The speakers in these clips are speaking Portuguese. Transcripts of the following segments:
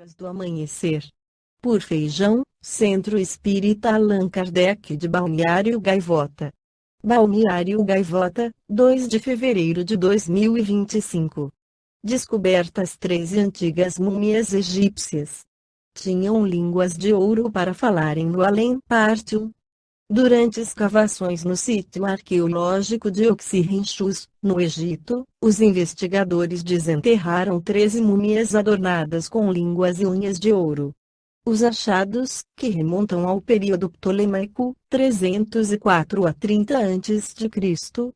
Crônicas do Amanhecer. Por Feijão, Centro Espírita Allan Kardec de Balneário Gaivota. Balneário Gaivota, 2 de fevereiro de 2025. Descobertas 13 antigas múmias egípcias. Tinham línguas de ouro para falarem no além. Parte 1. Durante escavações no sítio arqueológico de Oxirrinchus, no Egito, os investigadores desenterraram 13 múmias adornadas com línguas e unhas de ouro. Os achados, que remontam ao período ptolemaico, 304 a 30 a.C.,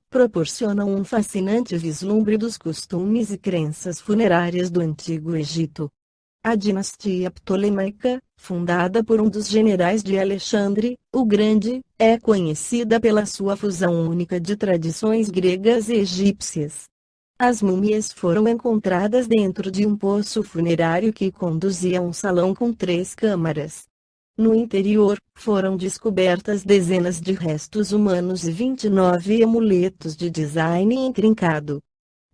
proporcionam um fascinante vislumbre dos costumes e crenças funerárias do Antigo Egito. A dinastia ptolemaica, fundada por um dos generais de Alexandre, o Grande, é conhecida pela sua fusão única de tradições gregas e egípcias. As múmias foram encontradas dentro de um poço funerário que conduzia a um salão com 3 câmaras. No interior, foram descobertas dezenas de restos humanos e 29 amuletos de design intrincado.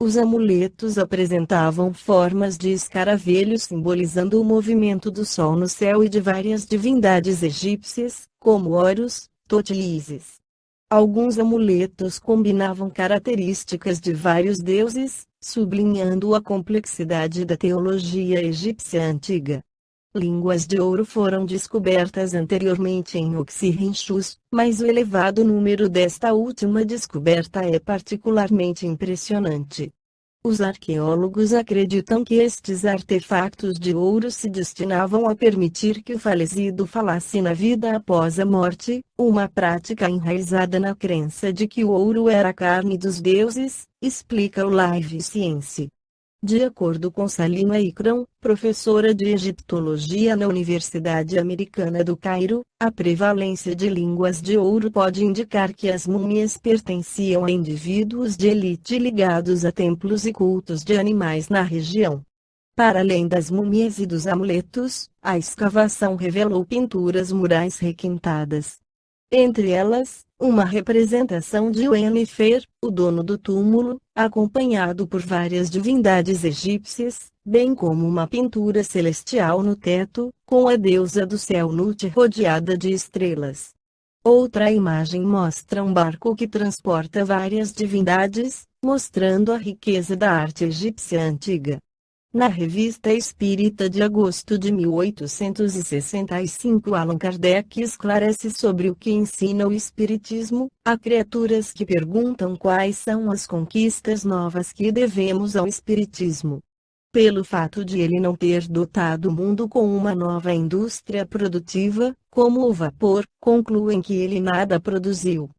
Os amuletos apresentavam formas de escaravelho simbolizando o movimento do sol no céu e de várias divindades egípcias, como Horus, Thoth e Ísis. Alguns amuletos combinavam características de vários deuses, sublinhando a complexidade da teologia egípcia antiga. Línguas de ouro foram descobertas anteriormente em Oxirrinchus, mas o elevado número desta última descoberta é particularmente impressionante. Os arqueólogos acreditam que estes artefactos de ouro se destinavam a permitir que o falecido falasse na vida após a morte, uma prática enraizada na crença de que o ouro era a carne dos deuses, explica o Live Science. De acordo com Salima Ikram, professora de egiptologia na Universidade Americana do Cairo, a prevalência de línguas de ouro pode indicar que as múmias pertenciam a indivíduos de elite ligados a templos e cultos de animais na região. Para além das múmias e dos amuletos, a escavação revelou pinturas murais requintadas. Entre elas, uma representação de Uennefer, o dono do túmulo, acompanhado por várias divindades egípcias, bem como uma pintura celestial no teto, com a deusa do céu Nut rodeada de estrelas. Outra imagem mostra um barco que transporta várias divindades, mostrando a riqueza da arte egípcia antiga. Na Revista Espírita de agosto de 1865, Allan Kardec esclarece sobre o que ensina o Espiritismo: há criaturas que perguntam quais são as conquistas novas que devemos ao Espiritismo. Pelo fato de ele não ter dotado o mundo com uma nova indústria produtiva, como o vapor, concluem que ele nada produziu.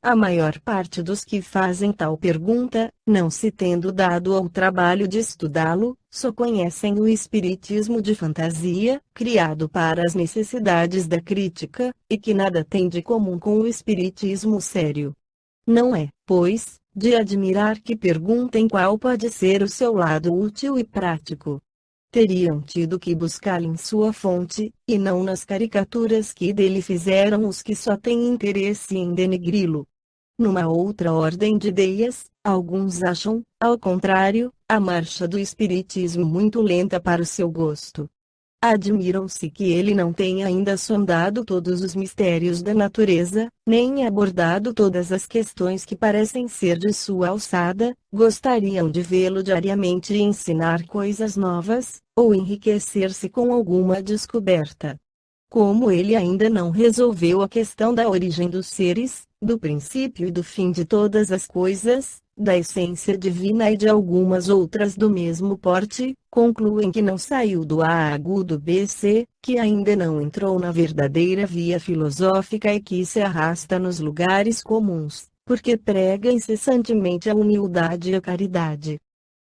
A maior parte dos que fazem tal pergunta, não se tendo dado ao trabalho de estudá-lo, só conhecem o espiritismo de fantasia, criado para as necessidades da crítica, e que nada tem de comum com o espiritismo sério. Não é, pois, de admirar que perguntem qual pode ser o seu lado útil e prático. Teriam tido que buscar em sua fonte, e não nas caricaturas que dele fizeram os que só têm interesse em denegri-lo. Numa outra ordem de ideias, alguns acham, ao contrário, a marcha do espiritismo muito lenta para o seu gosto. Admiram-se que ele não tenha ainda sondado todos os mistérios da natureza, nem abordado todas as questões que parecem ser de sua alçada, gostariam de vê-lo diariamente ensinar coisas novas, ou enriquecer-se com alguma descoberta. Como ele ainda não resolveu a questão da origem dos seres, do princípio e do fim de todas as coisas, da essência divina e de algumas outras do mesmo porte, concluem que não saiu do A agudo BC, que ainda não entrou na verdadeira via filosófica e que se arrasta nos lugares comuns, porque prega incessantemente a humildade e a caridade.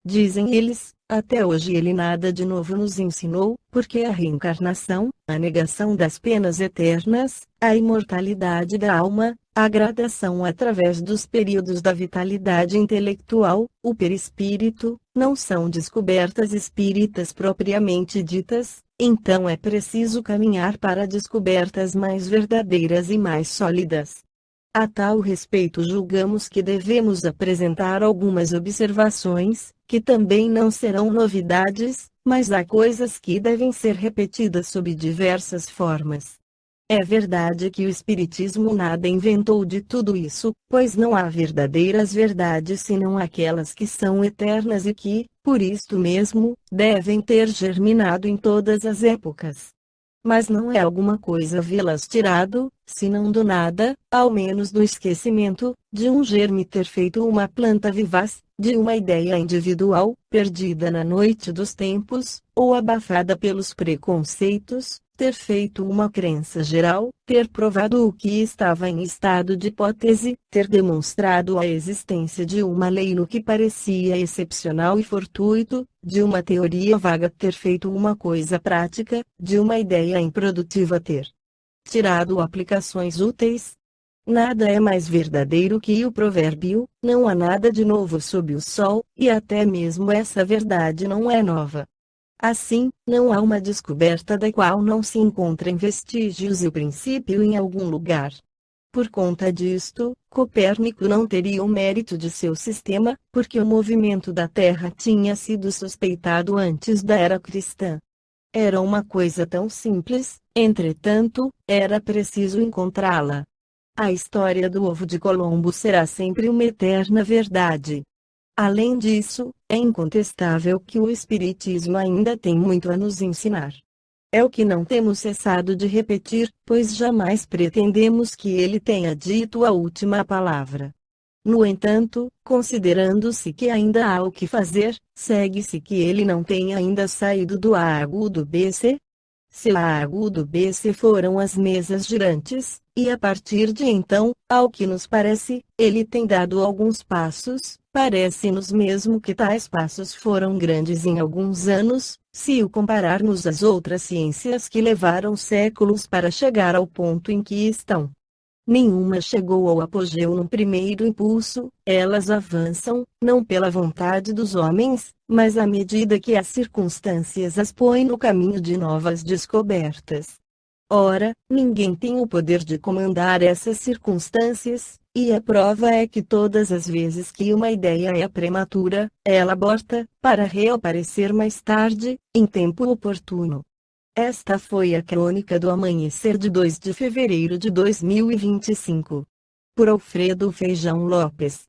Dizem eles, até hoje ele nada de novo nos ensinou, porque a reencarnação, a negação das penas eternas, a imortalidade da alma, a gradação através dos períodos da vitalidade intelectual, o perispírito, não são descobertas espíritas propriamente ditas, então é preciso caminhar para descobertas mais verdadeiras e mais sólidas. A tal respeito julgamos que devemos apresentar algumas observações, que também não serão novidades, mas há coisas que devem ser repetidas sob diversas formas. É verdade que o Espiritismo nada inventou de tudo isso, pois não há verdadeiras verdades senão aquelas que são eternas e que, por isto mesmo, devem ter germinado em todas as épocas. Mas não é alguma coisa vê-las tirado, senão do nada, ao menos do esquecimento, de um germe ter feito uma planta vivaz, de uma ideia individual, perdida na noite dos tempos, ou abafada pelos preconceitos, ter feito uma crença geral, ter provado o que estava em estado de hipótese, ter demonstrado a existência de uma lei no que parecia excepcional e fortuito, de uma teoria vaga ter feito uma coisa prática, de uma ideia improdutiva ter tirado aplicações úteis. Nada é mais verdadeiro que o provérbio, não há nada de novo sob o sol, e até mesmo essa verdade não é nova. Assim, não há uma descoberta da qual não se encontrem vestígios e o princípio em algum lugar. Por conta disto, Copérnico não teria o mérito de seu sistema, porque o movimento da Terra tinha sido suspeitado antes da era cristã. Era uma coisa tão simples, entretanto, era preciso encontrá-la. A história do ovo de Colombo será sempre uma eterna verdade. Além disso, é incontestável que o Espiritismo ainda tem muito a nos ensinar. É o que não temos cessado de repetir, pois jamais pretendemos que ele tenha dito a última palavra. No entanto, considerando-se que ainda há o que fazer, segue-se que ele não tenha ainda saído do A agudo BC. Seu A agudo BC foram as mesas girantes, e a partir de então, ao que nos parece, ele tem dado alguns passos. Parece-nos mesmo que tais passos foram grandes em alguns anos, se o compararmos às outras ciências que levaram séculos para chegar ao ponto em que estão. Nenhuma chegou ao apogeu num primeiro impulso, elas avançam, não pela vontade dos homens, mas à medida que as circunstâncias as põem no caminho de novas descobertas. Ora, ninguém tem o poder de comandar essas circunstâncias, e a prova é que todas as vezes que uma ideia é prematura, ela aborta, para reaparecer mais tarde, em tempo oportuno. Esta foi a crônica do amanhecer de 2 de fevereiro de 2025. Por Alfredo Feijão Lopes.